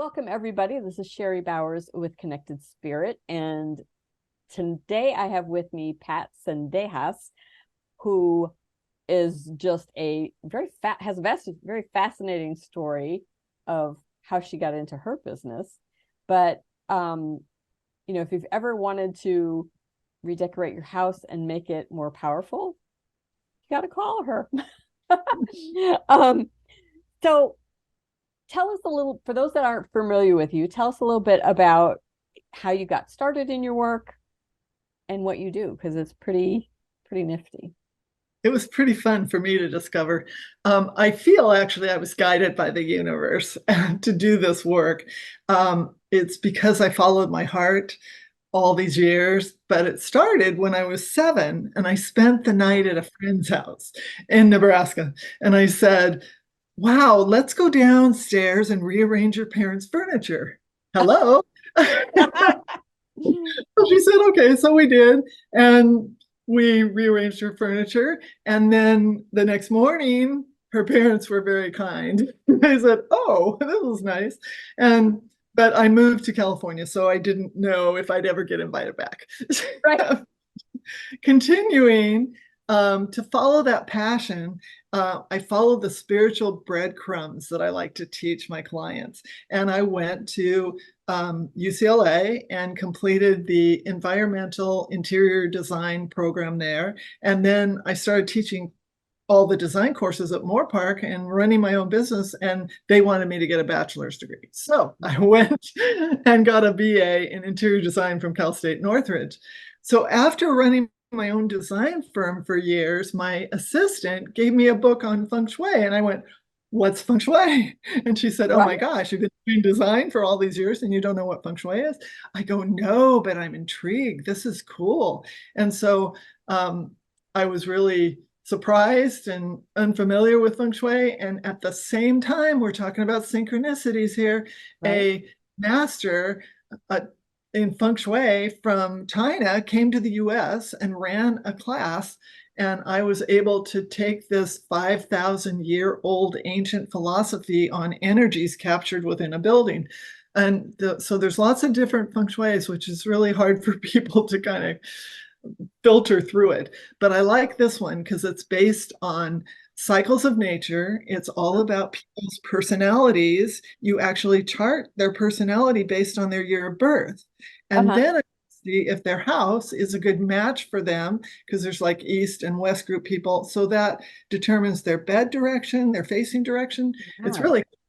Welcome, everybody. This is Sherry Bowers with Connected Spirit. And today I have with me Patt Sendejas, who is just has a very fascinating story of how she got into her business. But, if you've ever wanted to redecorate your house and make it more powerful, you got to call her. So tell us a little, for those that aren't familiar with you, tell us a little bit about how you got started in your work and what you do, because it's pretty nifty. It was pretty fun for me to discover. I feel actually I was guided by the universe to do this work. It's because I followed my heart all these years, but it started when I was 7 and I spent the night at a friend's house in Nebraska. And I said, wow, let's go downstairs and rearrange your parents' furniture. Hello. So she said, okay, so we did. And we rearranged her furniture. And then the next morning, her parents were very kind. They said, oh, this was nice. But I moved to California, so I didn't know if I'd ever get invited back. Right. Continuing to follow that passion, I followed the spiritual breadcrumbs that I like to teach my clients. And I went to UCLA and completed the environmental interior design program there. And then I started teaching all the design courses at Moorpark and running my own business, and they wanted me to get a bachelor's degree. So I went and got a BA in interior design from Cal State Northridge. So after running my own design firm for years, my assistant gave me a book on feng shui, and I went, what's feng shui? And she said, oh my gosh, you've been doing design for all these years and you don't know what feng shui is? I go, no, but I'm intrigued. This is cool. And so I was really surprised and unfamiliar with feng shui. And at the same time, we're talking about synchronicities here. Right. A master in feng shui from China came to the US and ran a class. And I was able to take this 5,000-year-old ancient philosophy on energies captured within a building. And so there's lots of different feng shuis, which is really hard for people to kind of filter through it. But I like this one because it's based on cycles of nature. It's all about people's personalities. You actually chart their personality based on their year of birth. And then I see if their house is a good match for them, because there's like East and West group people. So that determines their bed direction, their facing direction. It's really cool.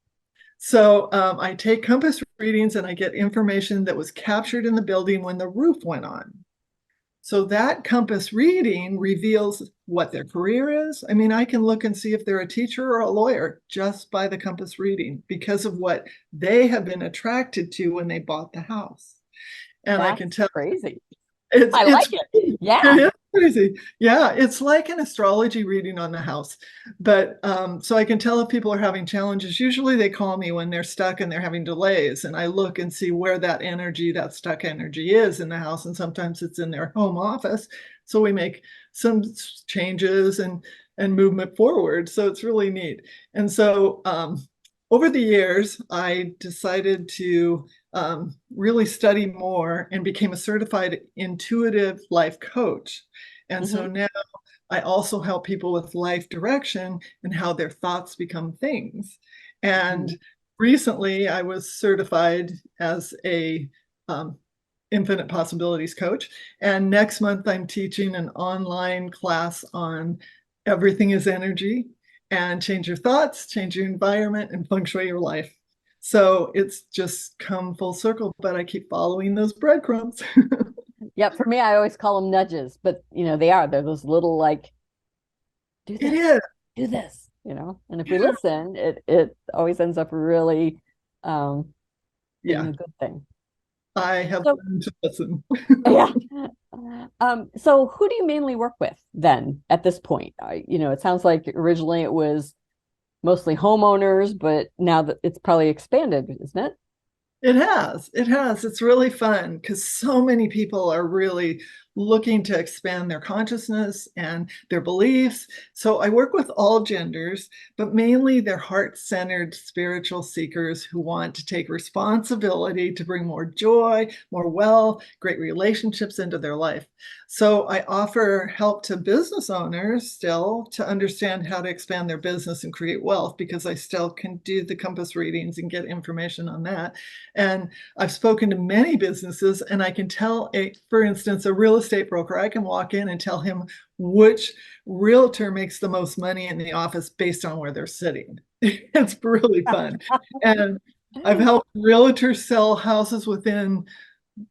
So I take compass readings and I get information that was captured in the building when the roof went on. So that compass reading reveals what their career is. I mean, I can look and see if they're a teacher or a lawyer just by the compass reading because of what they have been attracted to when they bought the house. And I can tell. Crazy. I like it. Yeah. It is crazy. Yeah. It's like an astrology reading on the house. But so I can tell if people are having challenges. Usually they call me when they're stuck and they're having delays. And I look and see where that energy, that stuck energy is in the house. And sometimes it's in their home office. So we make some changes and movement forward. So it's really neat. And so over the years, I decided to really study more and became a certified intuitive life coach. And so now I also help people with life direction and how their thoughts become things. And recently I was certified as a infinite possibilities coach. And next month I'm teaching an online class on everything is energy and change your thoughts, change your environment, and feng shui your life. So it's just come full circle, but I keep following those breadcrumbs. Yeah, for me, I always call them nudges, but they're those little do this, it is. Do this, and if we listen, it always ends up really being a good thing. I have learned to listen. Yeah. So who do you mainly work with then at this point? It sounds like originally it was mostly homeowners, but now that it's probably expanded, isn't it? It has. It's really fun because so many people are really looking to expand their consciousness and their beliefs. So I work with all genders, but mainly they're heart-centered spiritual seekers who want to take responsibility to bring more joy, more wealth, great relationships into their life. So I offer help to business owners still to understand how to expand their business and create wealth, because I still can do the compass readings and get information on that. And I've spoken to many businesses, and I can tell, for instance, a real estate broker, I can walk in and tell him which realtor makes the most money in the office based on where they're sitting. It's really fun. And I've helped realtors sell houses within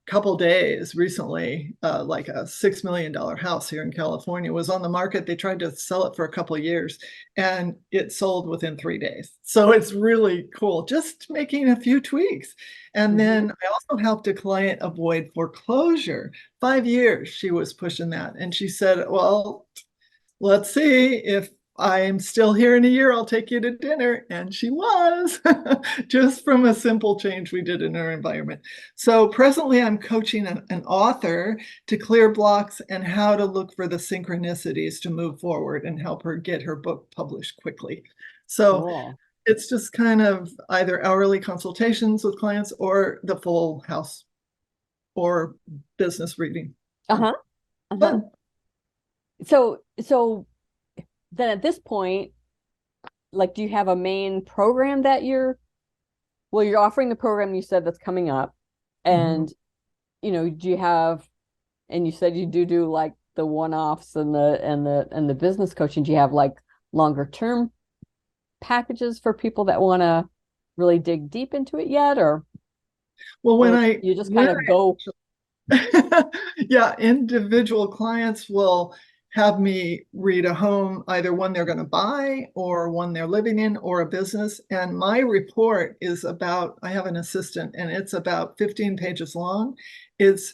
couple days recently. Like a $6 million house here in California was on the market. They tried to sell it for a couple of years and it sold within 3 days. So it's really cool, just making a few tweaks. And then I also helped a client avoid foreclosure. 5 years she was pushing that. And she said, well, let's see, if I'm still here in a year, I'll take you to dinner. And she was, just from a simple change we did in her environment. So presently I'm coaching an author to clear blocks and how to look for the synchronicities to move forward and help her get her book published quickly. So Cool. it's just kind of either hourly consultations with clients or the full house or business reading. Uh-huh. Uh-huh. Fun. So then at this point, like, do you have a main program that you're offering the program you said that's coming up, and do you have, and you said you do like the one-offs and the business coaching. Do you have like longer term packages for people that want to really dig deep into it yet, or Well, you just kind of go? Yeah, individual clients will have me read a home, either one they're going to buy or one they're living in or a business. And my report is about, I have an assistant, and it's about 15 pages long. It's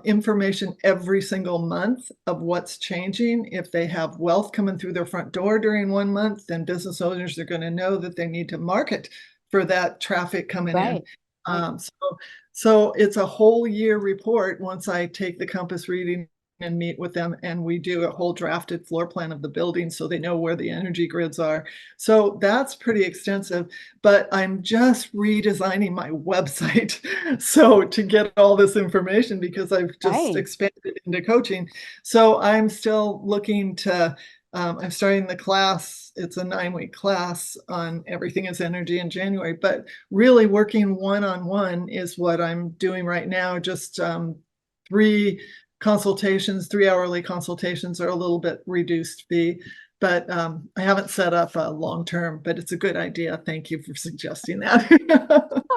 information every single month of what's changing. If they have wealth coming through their front door during 1 month, then business owners are going to know that they need to market for that traffic coming in. Right. So it's a whole year report once I take the compass reading and meet with them, and we do a whole drafted floor plan of the building so they know where the energy grids are. So that's pretty extensive, but I'm just redesigning my website so to get all this information, because I've just expanded into coaching. So I'm still looking to I'm starting the class. It's a 9-week class on everything is energy in January, but really working one-on-one is what I'm doing right now. Just 3 consultations, 3 hourly consultations are a little bit reduced fee, but I haven't set up a long-term, but it's a good idea. Thank you for suggesting that.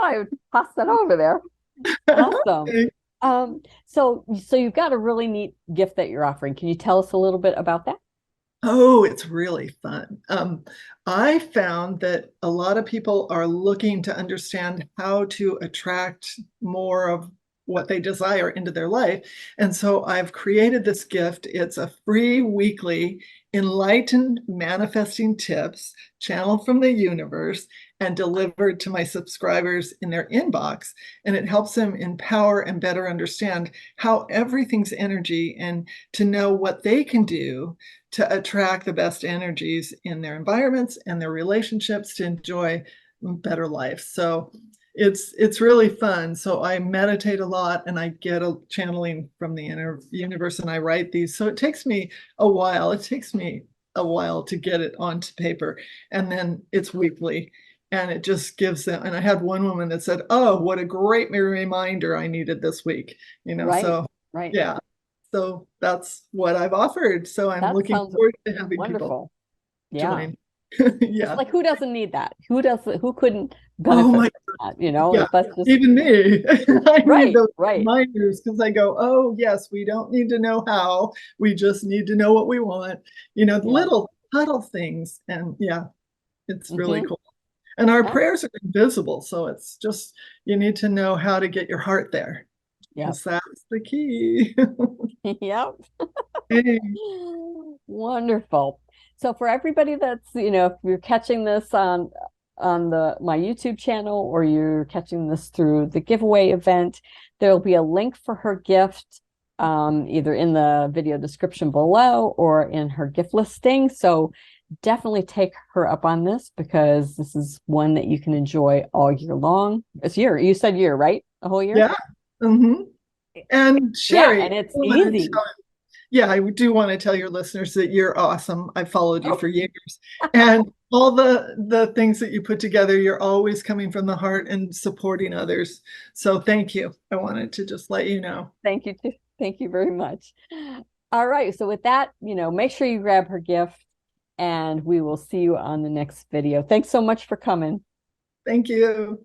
I would pass that over there. Awesome. So you've got a really neat gift that you're offering. Can you tell us a little bit about that? Oh, it's really fun. I found that a lot of people are looking to understand how to attract more of what they desire into their life. And so I've created this gift. It's a free weekly enlightened manifesting tips channeled from the universe and delivered to my subscribers in their inbox. And it helps them empower and better understand how everything's energy, and to know what they can do to attract the best energies in their environments and their relationships to enjoy better life. So it's really fun. So I meditate a lot, and I get a channeling from the inner universe, and I write these. So it takes me a while. It takes me a while to get it onto paper, and then it's weekly. And it just gives them, and I had one woman that said, oh, what a great reminder I needed this week, so Right. yeah. So that's what I've offered. So I'm looking forward to having people join. Yeah. It's like, who doesn't need that? Who couldn't Oh benefit my from that? Yeah, that's just... even me. I need those right. reminders, because I go, oh yes, we don't need to know how. We just need to know what we want. Little subtle things. And yeah, it's really cool. And our prayers are invisible. So it's just, you need to know how to get your heart there. Yes, that's the key. Yep. Hey. Wonderful. So for everybody that's, if you're catching this on my YouTube channel, or you're catching this through the giveaway event, there'll be a link for her gift either in the video description below or in her gift listing. So definitely take her up on this, because this is one that you can enjoy all year long. It's year. You said year, right? A whole year? Yeah. Mm-hmm. And Yeah, Sherry, and it's I wanna easy. yeah, I do want to tell your listeners that you're awesome. I've followed you for years. And all the things that you put together, you're always coming from the heart and supporting others. So thank you. I wanted to just let you know. Thank you too. Thank you very much. All right. So with that, make sure you grab her gift, and we will see you on the next video. Thanks so much for coming. Thank you.